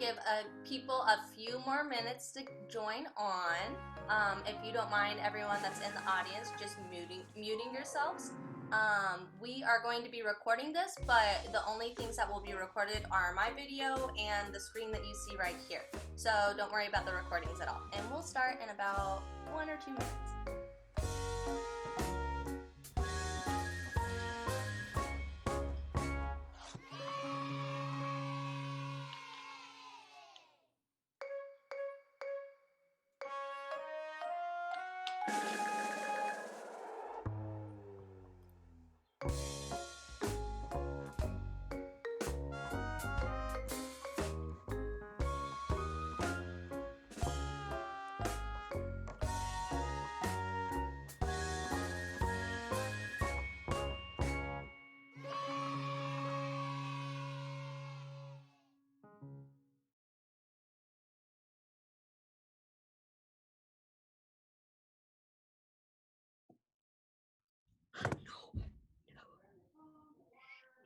give people a few more minutes to join on. If you don't mind, everyone that's in the audience, just muting yourselves. We are going to be recording this, but the only things that will be recorded are my video and the screen that you see right here. So don't worry about the recordings at all. And we'll start in about 1 or 2 minutes.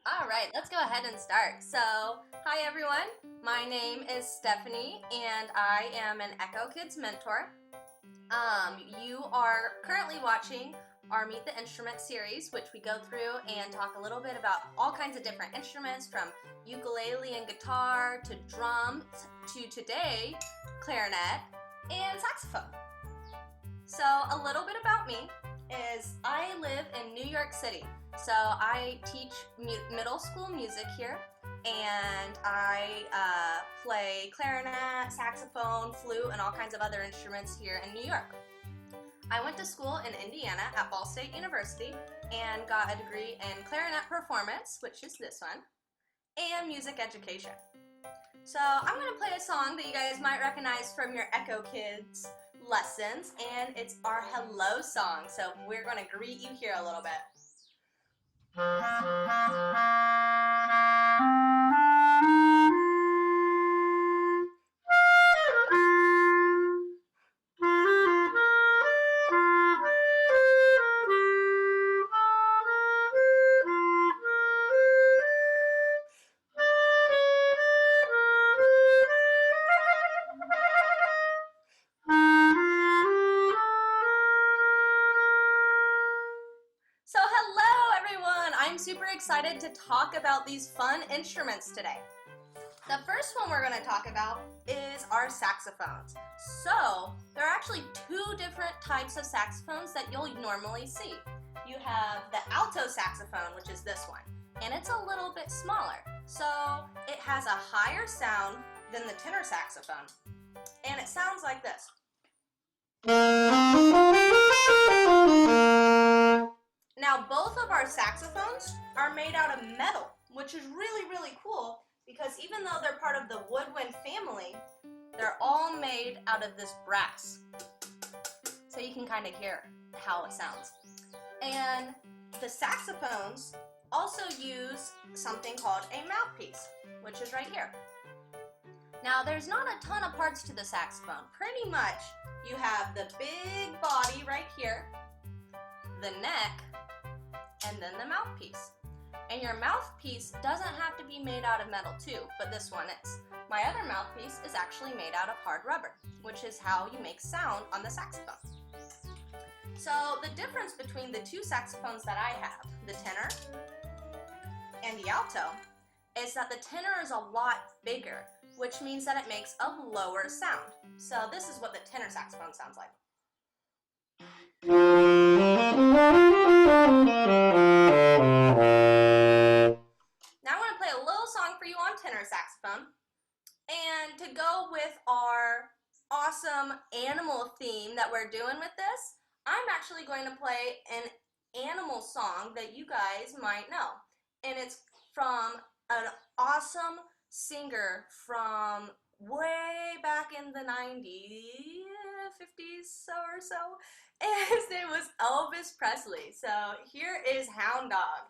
All right, let's go ahead and start. So, hi everyone, my name is Stephanie and I am an EchoKids mentor. You are currently watching our Meet the Instrument series, which we go through and talk a little bit about all kinds of different instruments, from ukulele and guitar to drums to today, clarinet and saxophone. So a little bit about me is I live in New York City. So I teach middle school music here, and I play clarinet, saxophone, flute, and all kinds of other instruments here in New York. I went to school in Indiana at Ball State University and got a degree in clarinet performance, which is this one, and music education. So I'm going to play a song that you guys might recognize from your EchoKids lessons, and it's our hello song. So we're going to greet you here a little bit. I'm super excited to talk about these fun instruments today. The first one we're going to talk about is our saxophones. So there are actually 2 different types of saxophones that you'll normally see. You have the alto saxophone, which is this one, and it's a little bit smaller. So it has a higher sound than the tenor saxophone, and it sounds like this. Now, both of our saxophones are made out of metal, which is really, really cool, because even though they're part of the woodwind family, they're all made out of this brass. So you can kind of hear how it sounds. And the saxophones also use something called a mouthpiece, which is right here. Now, there's not a ton of parts to the saxophone. Pretty much, you have the big body right here, the neck, and then the mouthpiece. And your mouthpiece doesn't have to be made out of metal too, but this one is. My other mouthpiece is actually made out of hard rubber, which is how you make sound on the saxophone. So the difference between the 2 saxophones that I have, the tenor and the alto, is that the tenor is a lot bigger, which means that it makes a lower sound. So this is what the tenor saxophone sounds like. Now I want to play a little song for you on tenor saxophone, and to go with our awesome animal theme that we're doing with this, I'm actually going to play an animal song that you guys might know, and it's from an awesome singer from way back in the 90s, 50s or so, and his name was Elvis Presley. So here is Hound Dog.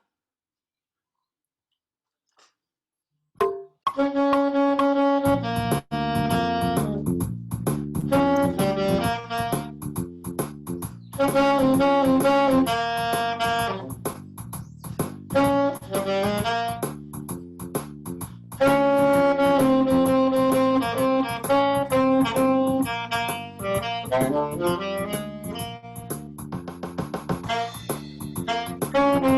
So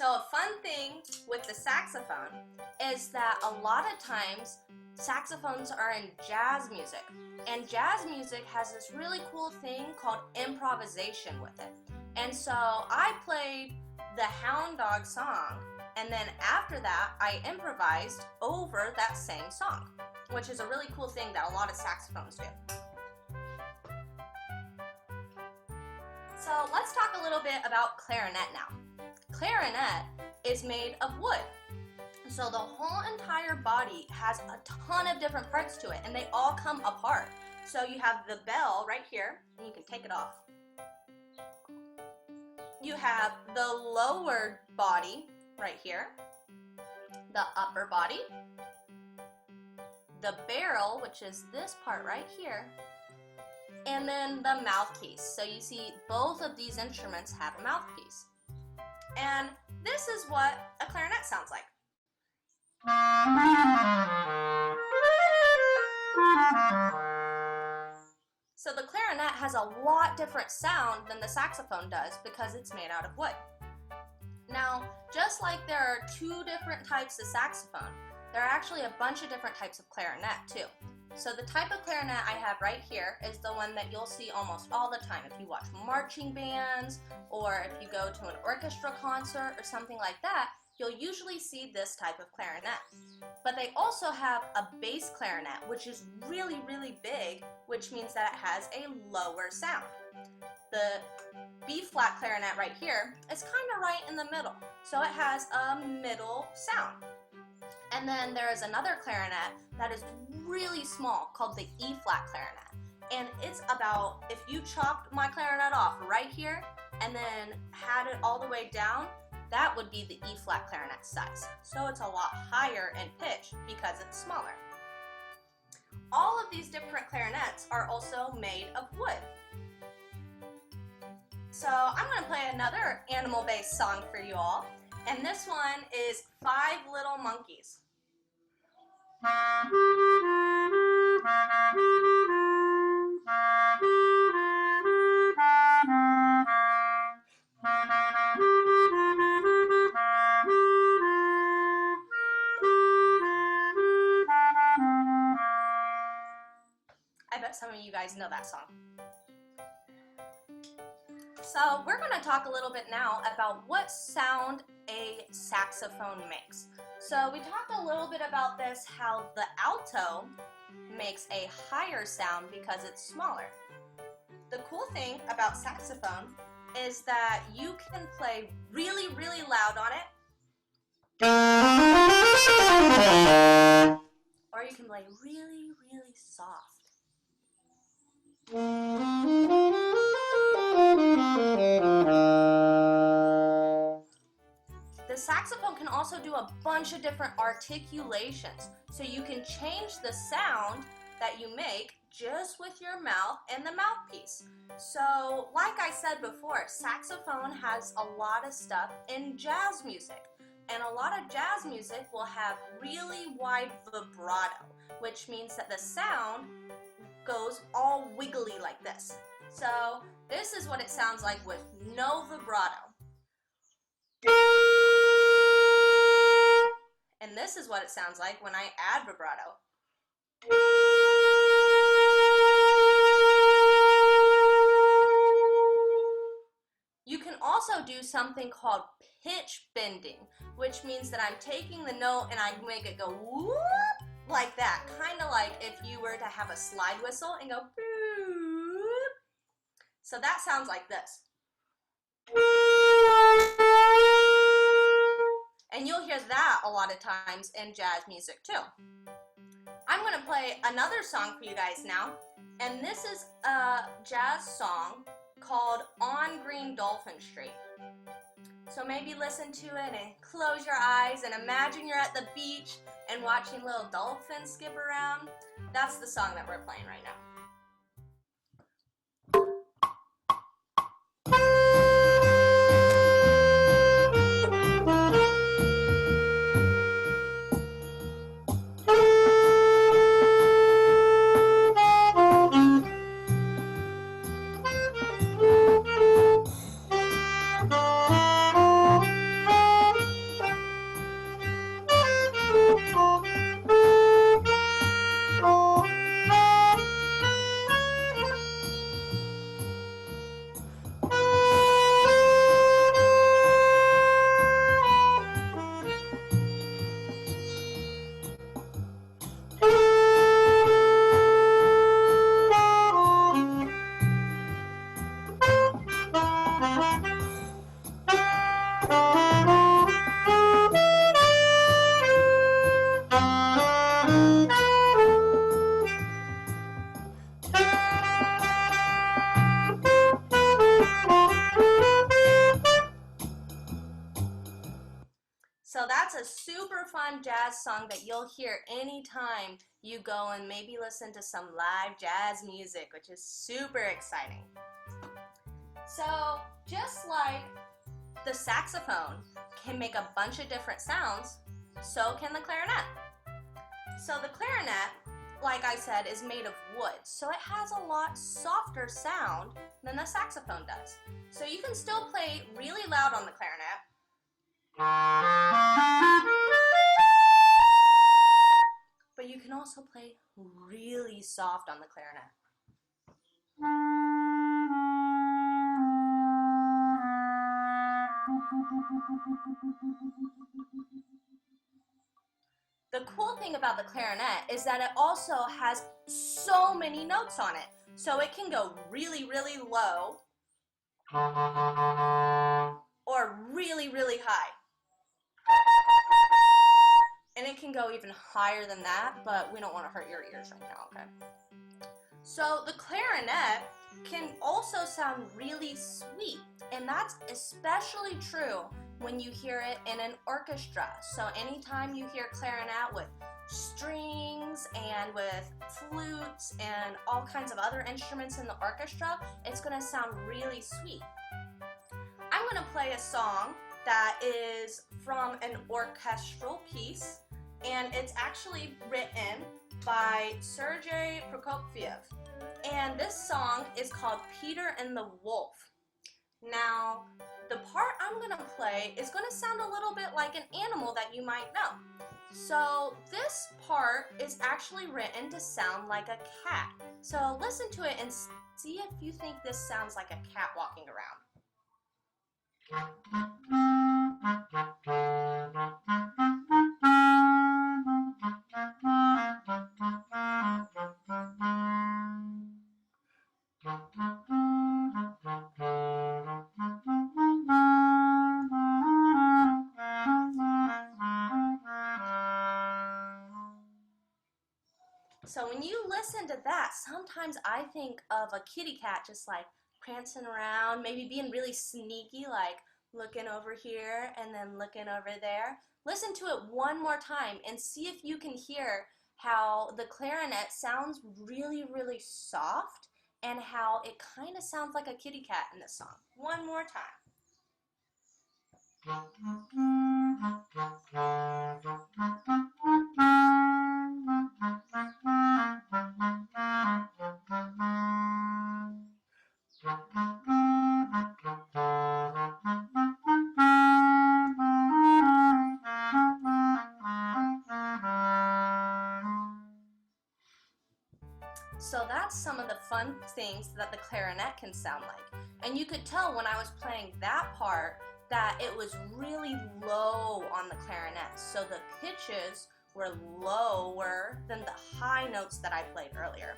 a fun thing with the saxophone is that a lot of times saxophones are in jazz music, and jazz music has this really cool thing called improvisation with it. And so I played the Hound Dog song, and then after that I improvised over that same song, which is a really cool thing that a lot of saxophones do. So let's talk a little bit about clarinet now. Clarinet is made of wood. So the whole entire body has a ton of different parts to it, and they all come apart. So you have the bell right here, and you can take it off. You have the lower body right here, the upper body, the barrel, which is this part right here, and then the mouthpiece. So you see both of these instruments have a mouthpiece. And this is what a clarinet sounds like. So the clarinet has a lot different sound than the saxophone does because it's made out of wood. Now, just like there are two different types of saxophone, there are actually a bunch of different types of clarinet too. So the type of clarinet I have right here is the one that you'll see almost all the time if you watch marching bands or if you go to an orchestra concert or something like that. You'll usually see this type of clarinet. But they also have a bass clarinet, which is really, really big, which means that it has a lower sound. The B-flat clarinet right here is kind of right in the middle, so it has a middle sound. And then there is another clarinet that is really small called the E-flat clarinet. And it's about, if you chopped my clarinet off right here and then had it all the way down, that would be the E-flat clarinet size. So it's a lot higher in pitch because it's smaller. All of these different clarinets are also made of wood. So I'm going to play another animal-based song for you all. And this one is 5 Little Monkeys. I bet some of you guys know that song. So we're going to talk a little bit now about what sound a saxophone makes. So we talked a little bit about this, how the alto makes a higher sound because it's smaller. The cool thing about saxophone is that you can play really, really loud on it, or you can play really, really soft. The saxophone can also do a bunch of different articulations, so you can change the sound that you make just with your mouth and the mouthpiece. So, like I said before, saxophone has a lot of stuff in jazz music, and a lot of jazz music will have really wide vibrato, which means that the sound goes all wiggly like this. So, this is what it sounds like with no vibrato. And this is what it sounds like when I add vibrato. You can also do something called pitch bending, which means that I'm taking the note and I make it go whoop like that, kind of like if you were to have a slide whistle and go boop. So that sounds like this. And you'll hear that a lot of times in jazz music too. I'm going to play another song for you guys now, and this is a jazz song called On Green Dolphin Street. So maybe listen to it and close your eyes and imagine you're at the beach and watching little dolphins skip around. That's the song that we're playing right now. So that's a super fun jazz song that you'll hear anytime you go and maybe listen to some live jazz music, which is super exciting. So just like the saxophone can make a bunch of different sounds, so can the clarinet. So the clarinet, like I said, is made of wood, so it has a lot softer sound than the saxophone does. So you can still play really loud on the clarinet, but you can also play really soft on the clarinet. The cool thing about the clarinet is that it also has so many notes on it. So it can go really, really low or really, really high. And it can go even higher than that, but we don't want to hurt your ears right now, okay? So the clarinet can also sound really sweet, and that's especially true when you hear it in an orchestra. So anytime you hear clarinet with strings and with flutes and all kinds of other instruments in the orchestra, it's going to sound really sweet. I'm going to play a song that is from an orchestral piece, and it's actually written by Sergei Prokofiev. And this song is called Peter and the Wolf. Now, the part I'm going to play is going to sound a little bit like an animal that you might know. So this part is actually written to sound like a cat. So listen to it and see if you think this sounds like a cat walking around. So when you listen to that, sometimes I think of a kitty cat just like prancing around, maybe being really sneaky, like looking over here and then looking over there. Listen to it one more time and see if you can hear how the clarinet sounds really, really soft and how it kind of sounds like a kitty cat in this song. One more time. So that's some of the fun things that the clarinet can sound like. And you could tell when I was playing that part that it was really low on the clarinet. So the pitches were lower than the high notes that I played earlier.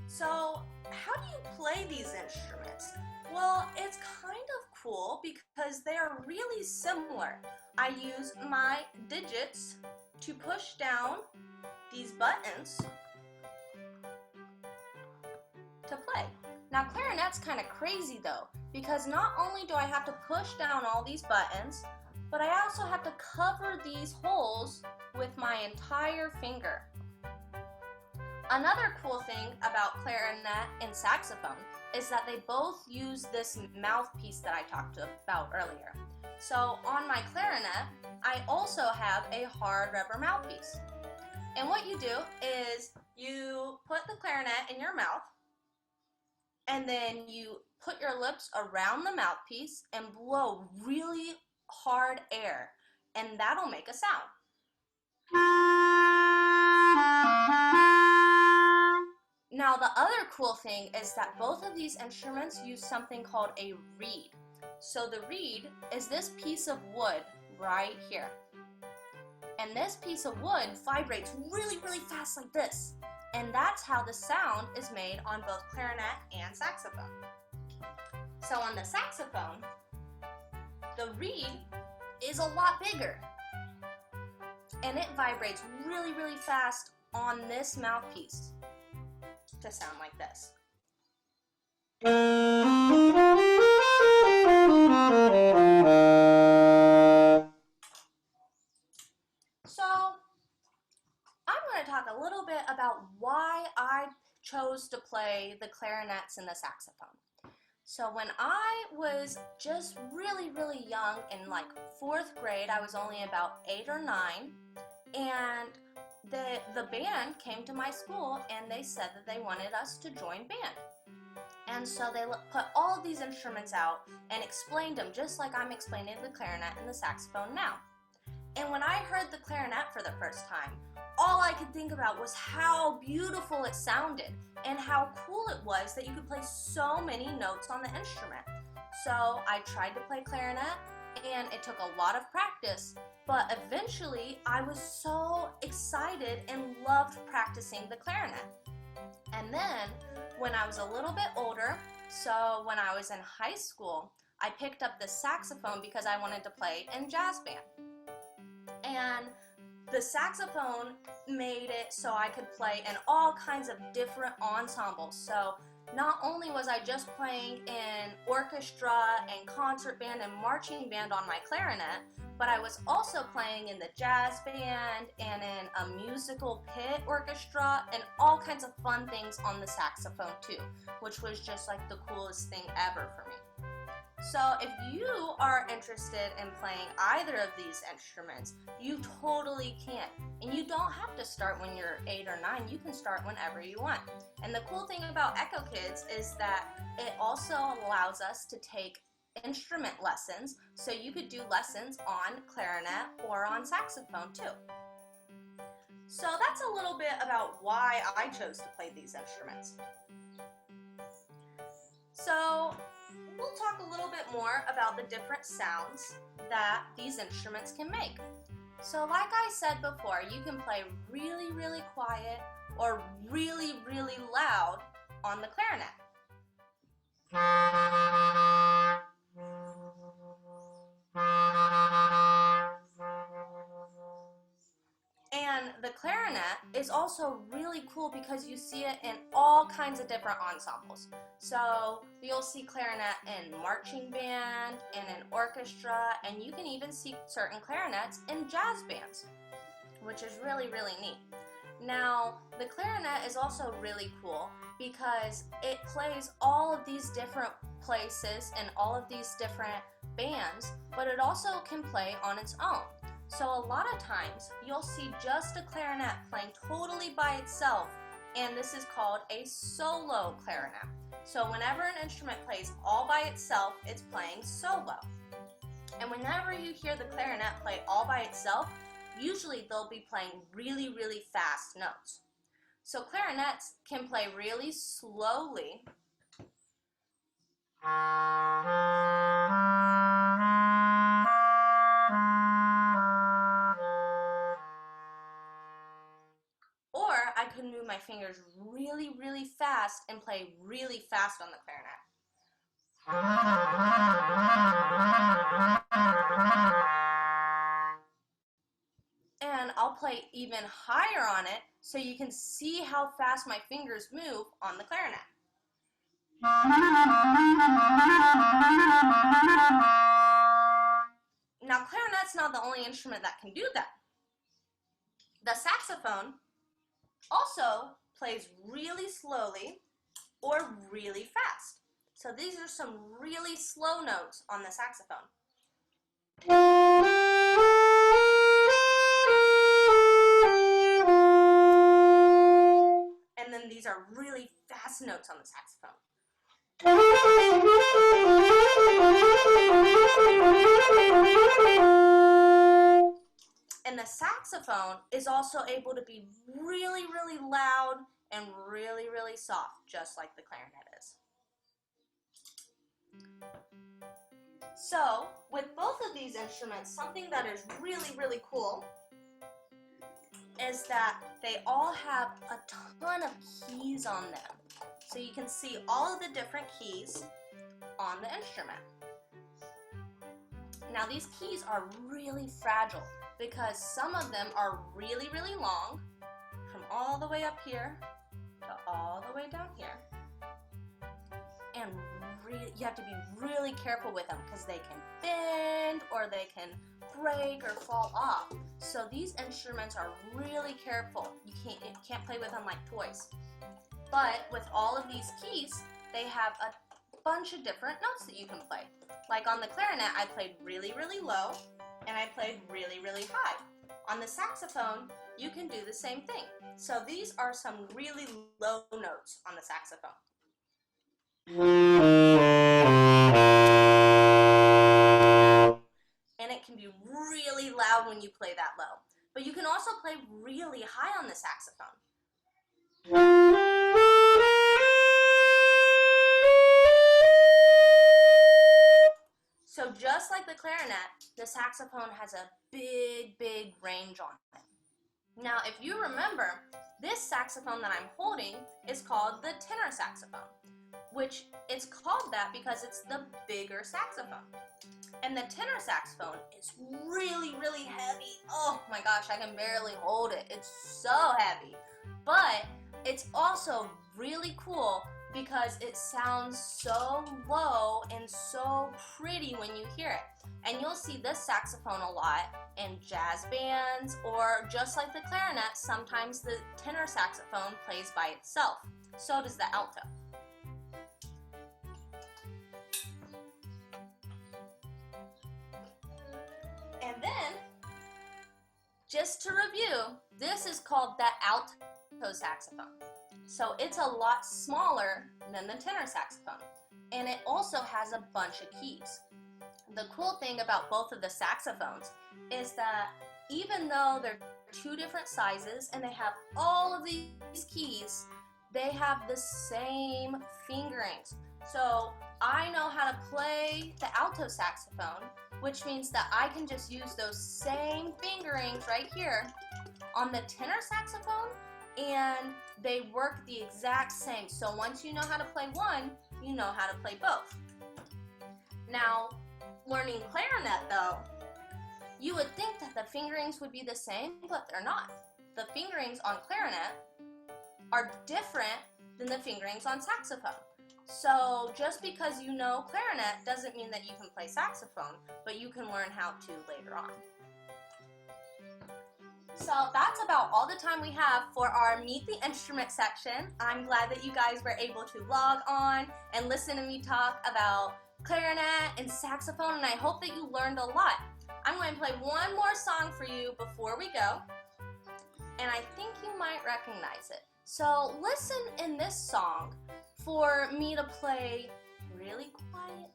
So how do you play these instruments? Well, it's kind of cool because they are really similar. I use my digits to push down these buttons to play. Now clarinet's kind of crazy though, because not only do I have to push down all these buttons, but I also have to cover these holes with my entire finger. Another cool thing about clarinet and saxophone is that they both use this mouthpiece that I talked about earlier. So on my clarinet, I also have a hard rubber mouthpiece. And what you do is you put the clarinet in your mouth, and then you put your lips around the mouthpiece and blow really hard air, and that'll make a sound. Now the other cool thing is that both of these instruments use something called a reed. So the reed is this piece of wood right here. And this piece of wood vibrates really, really fast like this. And that's how the sound is made on both clarinet and saxophone. So on the saxophone, the reed is a lot bigger. And it vibrates really, really fast on this mouthpiece to sound like this. So I'm going to talk a little bit about why I chose to play the clarinets and the saxophone. So when I was just really, really young, in like 4th grade, I was only about 8 or 9, and the band came to my school and they said that they wanted us to join band. And so they put all of these instruments out and explained them just like I'm explaining the clarinet and the saxophone now. And when I heard the clarinet for the first time, all I could think about was how beautiful it sounded and how cool it was that you could play so many notes on the instrument. So I tried to play clarinet, and it took a lot of practice, but eventually I was so excited and loved practicing the clarinet. And then when I was a little bit older, so when I was in high school, I picked up the saxophone because I wanted to play in jazz band. And the saxophone made it so I could play in all kinds of different ensembles. So not only was I just playing in orchestra and concert band and marching band on my clarinet, but I was also playing in the jazz band and in a musical pit orchestra and all kinds of fun things on the saxophone too, which was just like the coolest thing ever for me. So if you are interested in playing either of these instruments, you totally can. And you don't have to start when you're 8 or 9, you can start whenever you want. And the cool thing about EchoKids is that it also allows us to take instrument lessons, so you could do lessons on clarinet or on saxophone too. So that's a little bit about why I chose to play these instruments. So we'll talk a little bit more about the different sounds that these instruments can make. So like I said before, you can play really, really quiet or really, really loud on the clarinet. And the clarinet is also really cool because you see it in all kinds of different ensembles. So you'll see clarinet in marching band and in orchestra, and you can even see certain clarinets in jazz bands, which is really, really neat. Now, the clarinet is also really cool because it plays all of these different places and all of these different bands, but it also can play on its own. So a lot of times you'll see just a clarinet playing totally by itself, and this is called a solo clarinet. So whenever an instrument plays all by itself, it's playing solo. And whenever you hear the clarinet play all by itself, usually they'll be playing really, really fast notes. So clarinets can play really slowly, or I could move my fingers really, really fast and play really fast on the clarinet. And I'll play even higher on it so you can see how fast my fingers move on the clarinet. Now, clarinet's not the only instrument that can do that. The saxophone also plays really slowly or really fast. So these are some really slow notes on the saxophone. And then these are really fast notes on the saxophone. And the saxophone is also able to be really, really loud and really, really soft, just like the clarinet is. So, with both of these instruments, something that is really, really cool is that they all have a ton of keys on them. So you can see all of the different keys on the instrument. Now these keys are really fragile because some of them are really, really long, from all the way up here to all the way down here. And you have to be really careful with them because they can bend or they can break or fall off. So these instruments are really careful. You can't play with them like toys. But with all of these keys, they have a bunch of different notes that you can play. Like on the clarinet, I played really, really low, and I played really, really high. On the saxophone, you can do the same thing. So these are some really low notes on the saxophone. And it can be really loud when you play that low. But you can also play really high on the saxophone. So just like the clarinet, the saxophone has a big, big range on it. Now, if you remember, this saxophone that I'm holding is called the tenor saxophone, which it's called that because it's the bigger saxophone. And the tenor saxophone is really, really heavy. Oh my gosh, I can barely hold it. It's so heavy. But it's also really cool because it sounds so low and so pretty when you hear it. And you'll see this saxophone a lot in jazz bands, or just like the clarinet, sometimes the tenor saxophone plays by itself. So does the alto. And then, just to review, this is called the alto saxophone. So it's a lot smaller than the tenor saxophone. And it also has a bunch of keys. The cool thing about both of the saxophones is that even though they're two different sizes and they have all of these keys, they have the same fingerings. So I know how to play the alto saxophone, which means that I can just use those same fingerings right here on the tenor saxophone, and they work the exact same. So once you know how to play one, you know how to play both. Now, learning clarinet though, you would think that the fingerings would be the same, but they're not. The fingerings on clarinet are different than the fingerings on saxophone. So just because you know clarinet doesn't mean that you can play saxophone, but you can learn how to later on. So that's about all the time we have for our Meet the Instrument section. I'm glad that you guys were able to log on and listen to me talk about clarinet and saxophone, and I hope that you learned a lot. I'm going to play one more song for you before we go, and I think you might recognize it. So listen in this song for me to play really quietly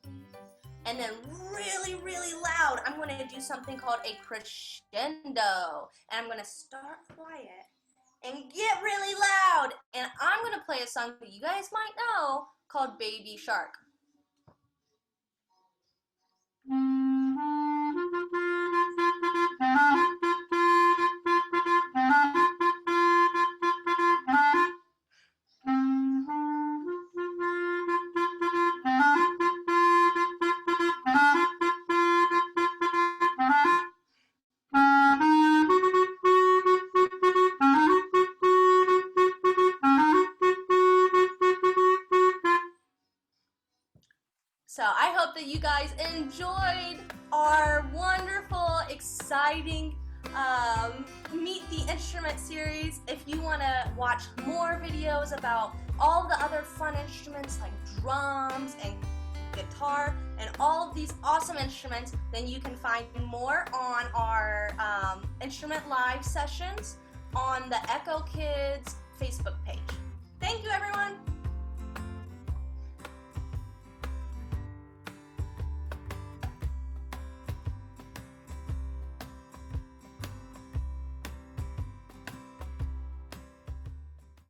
and then really, really loud. I'm going to do something called a crescendo, and I'm going to start quiet and get really loud, and I'm going to play a song that you guys might know called Baby Shark. So I hope hope that you guys enjoyed our wonderful, exciting Meet the Instrument series. If you want to watch more videos about all the other fun instruments like drums and guitar and all of these awesome instruments, then you can find more on our instrument live sessions on the EchoKids Facebook page. Thank you, everyone.